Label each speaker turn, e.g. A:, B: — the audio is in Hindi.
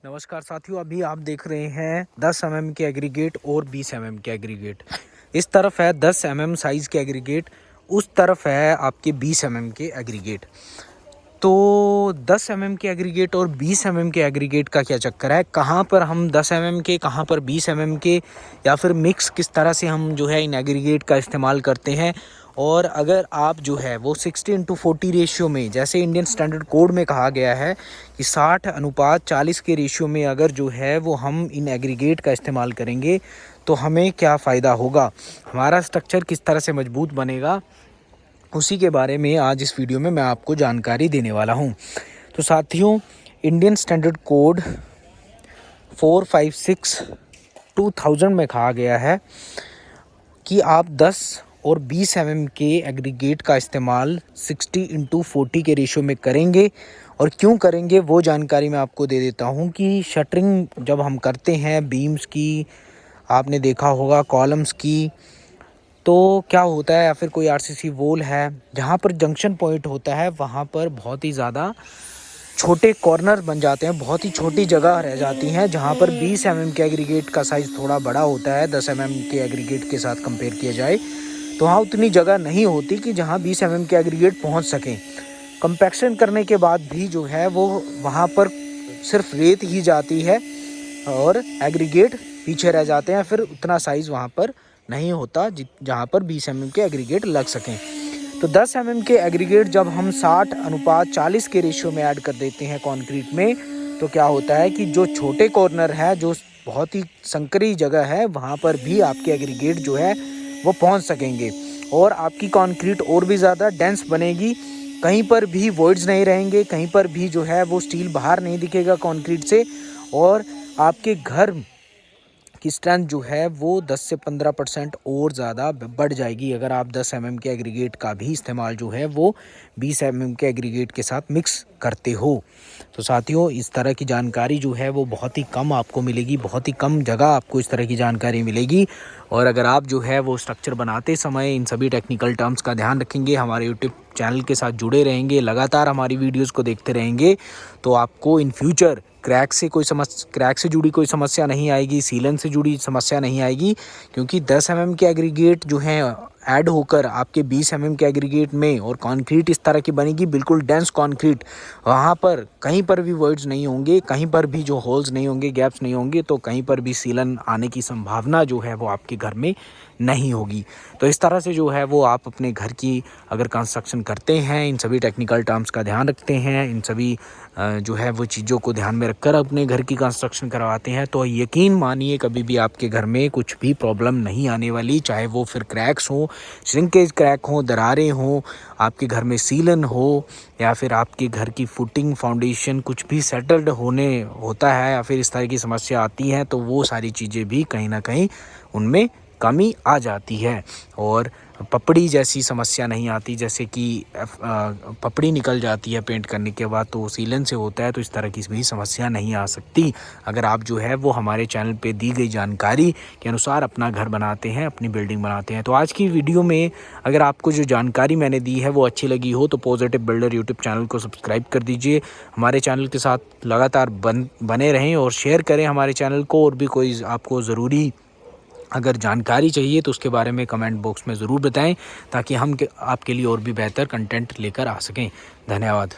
A: नमस्कार साथियों, अभी आप देख रहे हैं 10 mm के एग्रीगेट और 20 mm के एग्रीगेट। इस तरफ है 10 mm साइज़ के एग्रीगेट, उस तरफ है आपके 20 mm के एग्रीगेट। तो 10 mm के एग्रीगेट और 20 mm के एग्रीगेट का क्या चक्कर है, कहाँ पर हम 10 mm के, कहाँ पर 20 mm के, या फिर मिक्स किस तरह से हम जो है इन एग्रीगेट का इस्तेमाल करते हैं। और अगर आप जो है वो 60:40 रेशियो में, जैसे इंडियन स्टैंडर्ड कोड में कहा गया है कि 60:40 के रेशियो में अगर जो है वो हम इन एग्रीगेट का इस्तेमाल करेंगे तो हमें क्या फ़ायदा होगा, हमारा स्ट्रक्चर किस तरह से मजबूत बनेगा, उसी के बारे में आज इस वीडियो में मैं आपको जानकारी देने वाला हूं। तो साथियों, इंडियन स्टैंडर्ड कोड 456/2000 में कहा गया है कि आप 10 और 20 mm के एग्रीगेट का इस्तेमाल 60:40 के रेशियो में करेंगे। और क्यों करेंगे वो जानकारी मैं आपको दे देता हूं कि शटरिंग जब हम करते हैं बीम्स की, आपने देखा होगा कॉलम्स की, तो क्या होता है, या फिर कोई आरसीसी वॉल है, जहाँ पर जंक्शन पॉइंट होता है वहाँ पर बहुत ही ज़्यादा छोटे कॉर्नर बन जाते हैं, बहुत ही छोटी जगह रह जाती हैं। जहाँ पर 20 mm के एग्रीगेट का साइज़ थोड़ा बड़ा होता है 10 mm के एग्रीगेट के साथ कंपेयर किया जाए, तो वहाँ उतनी जगह नहीं होती कि जहाँ 20 mm के एग्रीगेट पहुँच सकें। कंपैक्शन करने के बाद भी जो है वो वहाँ पर सिर्फ रेत ही जाती है और एग्रीगेट पीछे रह जाते हैं, फिर उतना साइज़ वहाँ पर नहीं होता जहाँ पर 20 mm के एग्रीगेट लग सकें। तो 10 mm के एग्रीगेट जब हम 60:40 के रेशियो में ऐड कर देते हैं कंक्रीट में, तो क्या होता है कि जो छोटे कॉर्नर है, जो बहुत ही संकरी जगह है, वहाँ पर भी आपके एग्रीगेट जो है वो पहुँच सकेंगे और आपकी कंक्रीट और भी ज़्यादा डेंस बनेगी। कहीं पर भी वॉइड्स नहीं रहेंगे, कहीं पर भी जो है वो स्टील बाहर नहीं दिखेगा कंक्रीट से, और आपके घर की स्ट्रेंथ जो है वो 10 से 15% और ज़्यादा बढ़ जाएगी अगर आप 10 mm के एग्रीगेट का भी इस्तेमाल जो है वो 20 mm के एग्रीगेट के साथ मिक्स करते हो। तो साथियों, इस तरह की जानकारी जो है वो बहुत ही कम आपको मिलेगी, बहुत ही कम जगह आपको इस तरह की जानकारी मिलेगी। और अगर आप जो है वो स्ट्रक्चर बनाते समय इन सभी टेक्निकल टर्म्स का ध्यान रखेंगे, हमारे यूट्यूब चैनल के साथ जुड़े रहेंगे, लगातार हमारी वीडियोस को देखते रहेंगे, तो आपको इन फ्यूचर क्रैक से जुड़ी कोई समस्या नहीं आएगी, सीलन से जुड़ी समस्या नहीं आएगी। क्योंकि 10 mm के एग्रीगेट जो हैं ऐड होकर आपके 20 mm के एग्रीगेट में, और कंक्रीट इस तरह की बनेगी, बिल्कुल डेंस कंक्रीट, वहाँ पर कहीं पर भी वॉइड्स नहीं होंगे, कहीं पर भी जो होल्स नहीं होंगे, गैप्स नहीं होंगे, तो कहीं पर भी सीलन आने की संभावना जो है वो आपके घर में नहीं होगी। तो इस तरह से जो है वो आप अपने घर की अगर कंस्ट्रक्शन करते हैं, इन सभी टेक्निकल टर्म्स का ध्यान रखते हैं, इन सभी जो है वो चीज़ों को ध्यान में रखकर अपने घर की कंस्ट्रक्शन करवाते हैं, तो यकीन मानिए कभी भी आपके घर में कुछ भी प्रॉब्लम नहीं आने वाली। चाहे वो फिर क्रैक्स हो, श्रिंकेज क्रैक हो, दरारें हो, आपके घर में सीलन हो, या फिर आपके घर की फुटिंग फाउंडेशन कुछ भी सेटल्ड होने होता है, या फिर इस तरह की समस्या आती है, तो वो सारी चीज़ें भी कहीं ना कहीं उनमें कमी आ जाती है। और पपड़ी जैसी समस्या नहीं आती, जैसे कि पपड़ी निकल जाती है पेंट करने के बाद, तो सीलन से होता है, तो इस तरह की भी समस्या नहीं आ सकती अगर आप जो है वो हमारे चैनल पे दी गई जानकारी के अनुसार अपना घर बनाते हैं, अपनी बिल्डिंग बनाते हैं। तो आज की वीडियो में अगर आपको जो जानकारी मैंने दी है वो अच्छी लगी हो तो पॉजिटिव बिल्डर यूट्यूब चैनल को सब्सक्राइब कर दीजिए, हमारे चैनल के साथ लगातार बने रहें और शेयर करें हमारे चैनल को। और भी कोई आपको ज़रूरी अगर जानकारी चाहिए तो उसके बारे में कमेंट बॉक्स में ज़रूर बताएं, ताकि हम आपके लिए और भी बेहतर कंटेंट लेकर आ सकें। धन्यवाद।